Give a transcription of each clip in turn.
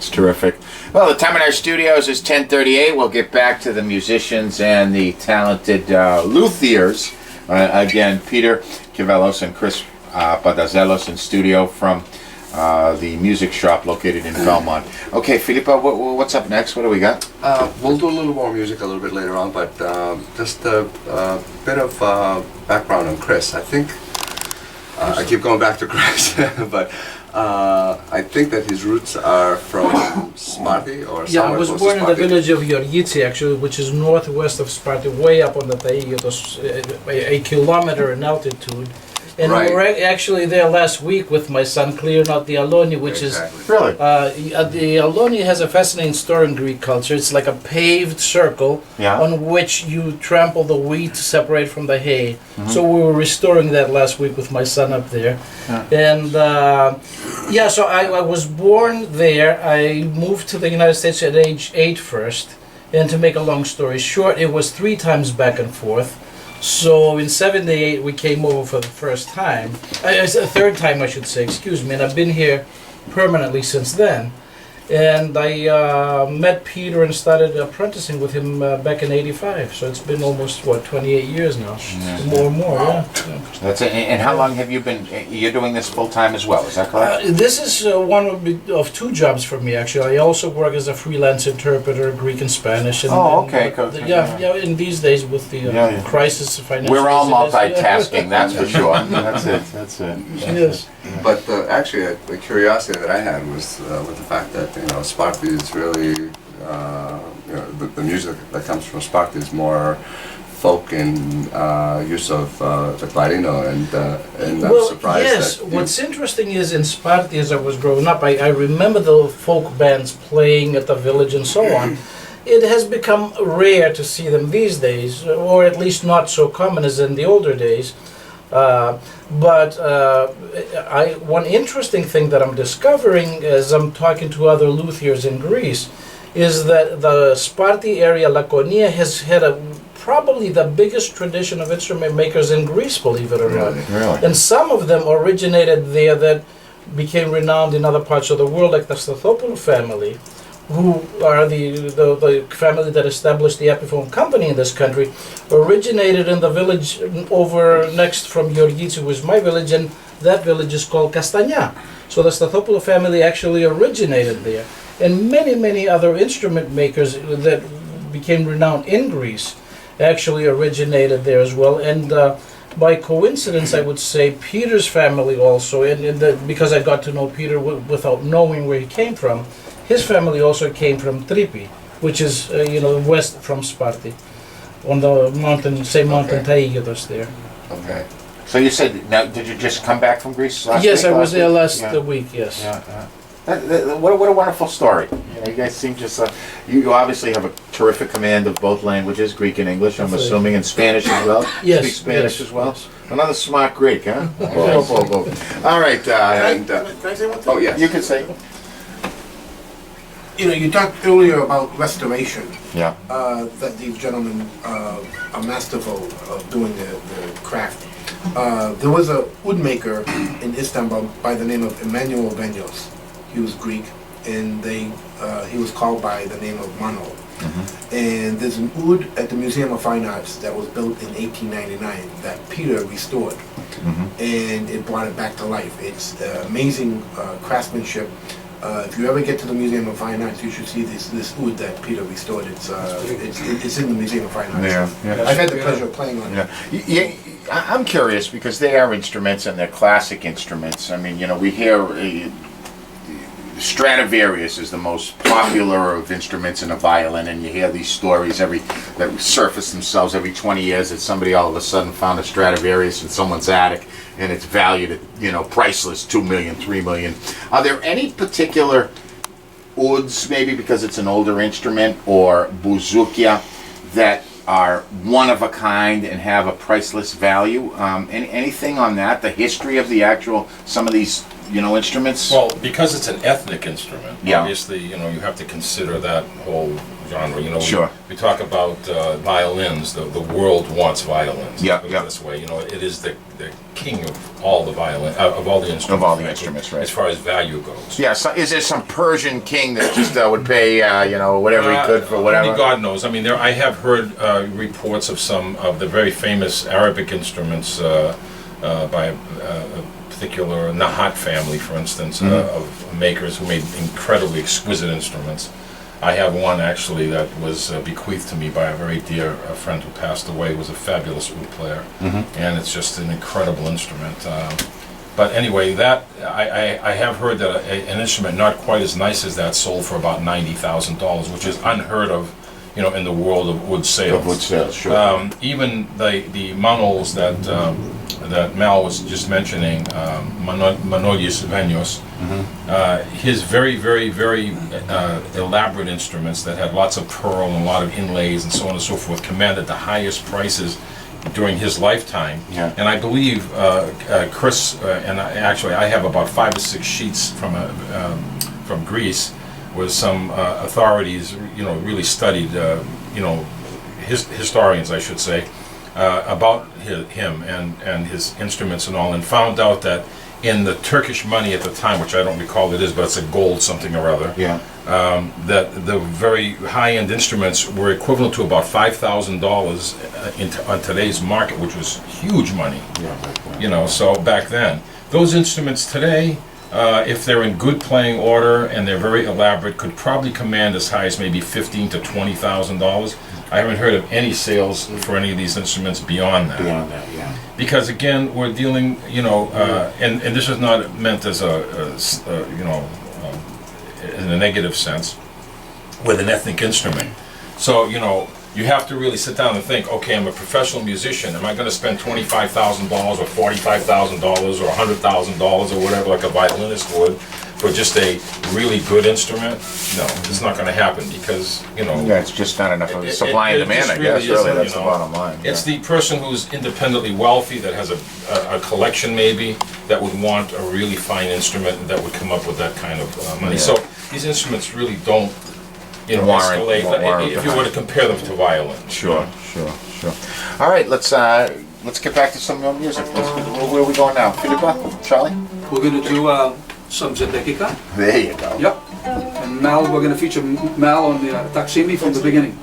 That's terrific. Well, the time in our studios is 10:38. We'll get back to the musicians and the talented luthiers. Again, Peter Kivelos and Chris Pantazelos in studio from the music shop located in Belmont. Okay, Filippo, what's up next? What do we got? We'll do a little more music a little bit later on, but just a bit of background on Chris. I think I keep going back to Chris, but I think that his roots are from Sparti or somewhere. Yeah, I was born in the village of Georgici, actually, which is northwest of Sparti, way up on the Taigetos, a kilometer in altitude. And we were actually there last week with my son, clearing out the Aloni, which is... Really? The Aloni has a fascinating story in Greek culture. It's like a paved circle on which you trample the wheat to separate from the hay. So we were restoring that last week with my son up there. And so I was born there. I moved to the United States at age 8 first. And to make a long story short, it was 3 times back and forth. So in '78 we came over for the first time, a third time I should say, excuse me, and I've been here permanently since then. And I met Peter and started apprenticing with him back in '85. So it's been almost, 28 years now, more and more, That's it. And how long have you been, you're doing this full-time as well, is that correct? This is one of 2 jobs for me, actually. I also work as a freelance interpreter, Greek and Spanish. And, okay. In these days with the crisis of financial... We're all multitasking, that's for sure. That's it. Yes. But actually, the curiosity that I had was with the fact that Sparti is really the music that comes from Sparti is more folk in use of the clarino, and I'm surprised. Yes. What's interesting is in Sparti, as I was growing up, I remember the folk bands playing at the village and so on. It has become rare to see them these days, or at least not so common as in the older days. One interesting thing that I'm discovering as I'm talking to other luthiers in Greece is that the Sparti area, Laconia, has had probably the biggest tradition of instrument makers in Greece, believe it or not. Really? And some of them originated there that became renowned in other parts of the world, like the Stathopoulos family, who are the family that established the Epiphone company in this country, originated in the village over next from Georgici, was my village, and that village is called Castagna. So the Stathopoulos family actually originated there. And many, many other instrument makers that became renowned in Greece actually originated there as well. And by coincidence, I would say Peter's family also, because I got to know Peter without knowing where he came from, his family also came from Tripi, which is, west from Sparti, on the mountain, same mountain Taigetos there. Okay. So you said, now, did you just come back from Greece last week? Yes, I was there last week, yes. What a wonderful story. You guys seem just, you obviously have a terrific command of both languages, Greek and English, I'm assuming, and Spanish as well? Yes. Speak Spanish as well? Yes. Another smart Greek, huh? All right. Can I say one thing? Oh, yes. You can say. You talked earlier about restoration. Yeah. That these gentlemen are masterful of doing the craft. There was a woodmaker in Istanbul by the name of Emmanuel Benyos. He was Greek, and he was called by the name of Mano. And there's an oud at the Museum of Fine Arts that was built in 1899 that Peter restored, and it brought it back to life. It's amazing craftsmanship. If you ever get to the Museum of Fine Arts, you should see this oud that Peter restored. It's in the Museum of Fine Arts. Yeah. I've had the pleasure of playing on it. I'm curious because they are instruments and they're classic instruments. I mean, we hear Stradivarius is the most popular of instruments in a violin, and you hear these stories that surface themselves every 20 years that somebody all of a sudden found a Stradivarius in someone's attic and it's valued at priceless, $2 million, $3 million. Are there any particular ouds, maybe because it's an older instrument, or bouzoukia that are one of a kind and have a priceless value? Anything on that? The history of some of these instruments? Well, because it's an ethnic instrument, obviously, you have to consider that whole genre. You know, Sure. we talk about violins. The world wants violins. Yeah, Put it yeah. This way, you know, it is the king of all the violin of all the instruments. Of all the frankly, instruments, right. As far as value goes. Yeah, so is there some Persian king that just would pay, whatever he could for whatever? Only God knows. I mean, I have heard reports of some of the very famous Arabic instruments by a particular Nahat family, for instance, of makers who made incredibly exquisite instruments. I have one actually that was bequeathed to me by a very dear friend who passed away, who was a fabulous oud player, and it's just an incredible instrument. But anyway, that I have heard that an instrument not quite as nice as that sold for about $90,000, which is unheard of, you know, in the world of wood sales. Of wood sales, sure. Even the manuals that Mal was just mentioning, Manolius Venios, his very, very, very elaborate instruments that had lots of pearl and a lot of inlays and so on and so forth commanded the highest prices during his lifetime. Yeah. And I believe Chris, I have about 5 or 6 sheets from Greece, where some authorities, you know, really studied, historians, I should say, about him and his instruments and all, and found out that in the Turkish money at the time, which I don't recall it is, but it's a gold something or other, Yeah. that the very high-end instruments were equivalent to about $5,000 on today's market, which was huge money. Yeah. You know, so back then. Those instruments today, if they're in good playing order and they're very elaborate, could probably command as high as maybe $15,000 to $20,000. I haven't heard of any sales for any of these instruments beyond that. Beyond that, yeah. Because again, we're dealing, you know, and this is not meant as in a negative sense, with an ethnic instrument. So, you know, you have to really sit down and think, okay, I'm a professional musician. Am I going to spend $25,000 or $45,000 or $100,000 or whatever, like a violinist would, for just a really good instrument? No, it's not going to happen because, you know... Yeah, it's just not enough of a supply and demand, just I guess, really. isn't, That's you the know. bottom line. It's Yeah. the person who's independently wealthy, that has a collection maybe, that would want a really fine instrument that would come up with that kind of money. Yeah. So these instruments really don't, you know, Warrant- escalate, warrant if you were to compare them to violins. Sure. All right, let's get back to some more music. Where are we going now? Philippa? Charlie? We're going to do some Zempekia. There you go. Yep. And Mal, we're going to feature Mal on the Taksimi from the beginning.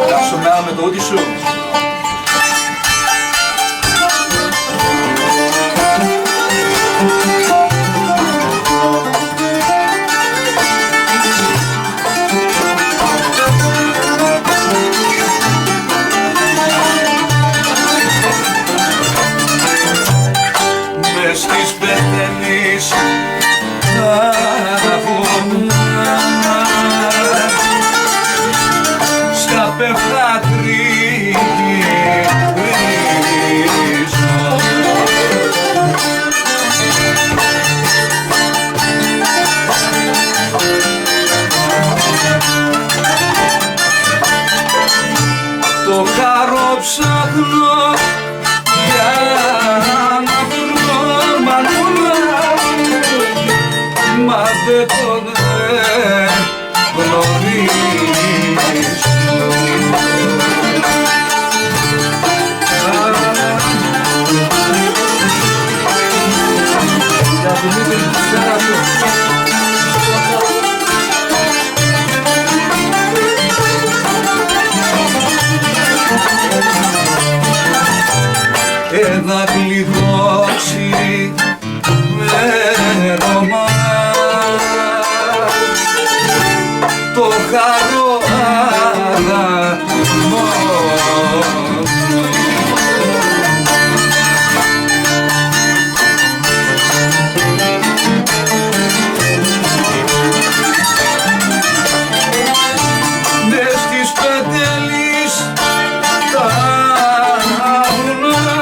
That's zo Mal met Odysseus. Μες στις πετελείς τα βουνά στα πεφτά τριγυρίζω. Το χαρό ψάχνω για να βρω μανούλα, μα δεν τον γνωρίζω. Για Δημήτρη Κουτσάρατο. Να κλειδώσει με Ρωμά το χαρό αγαμό. Μες στις πετελείς τα βουνά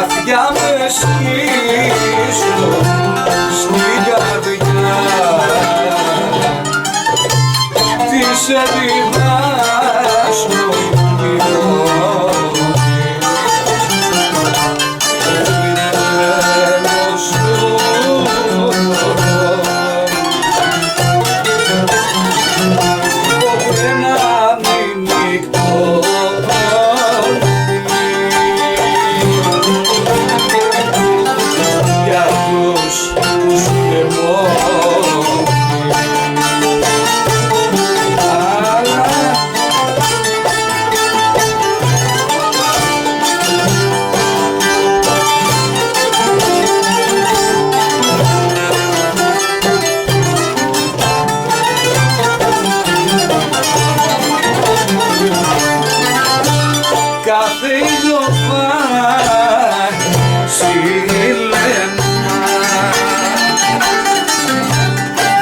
βαθιά με σκίσω στην καρδιά της ελπίδας μου κάθε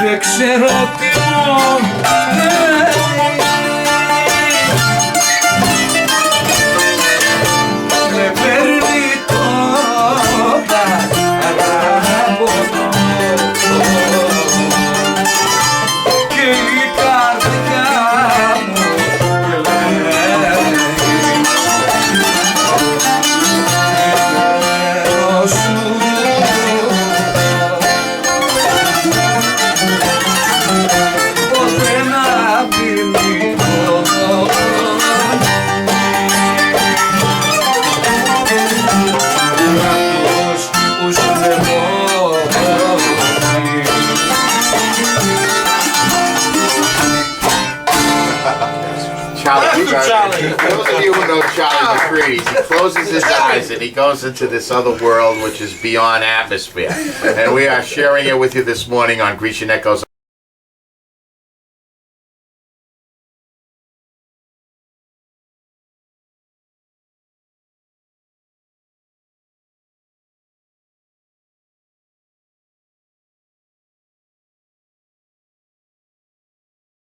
δεν ξέρω τι μου με παίρνει το παράπονο και η καρδιά μου Charlie, for those of you who know Charlie McCready, he closes his eyes and he goes into this other world which is beyond atmosphere. And we are sharing it with you this morning on Grecian Echoes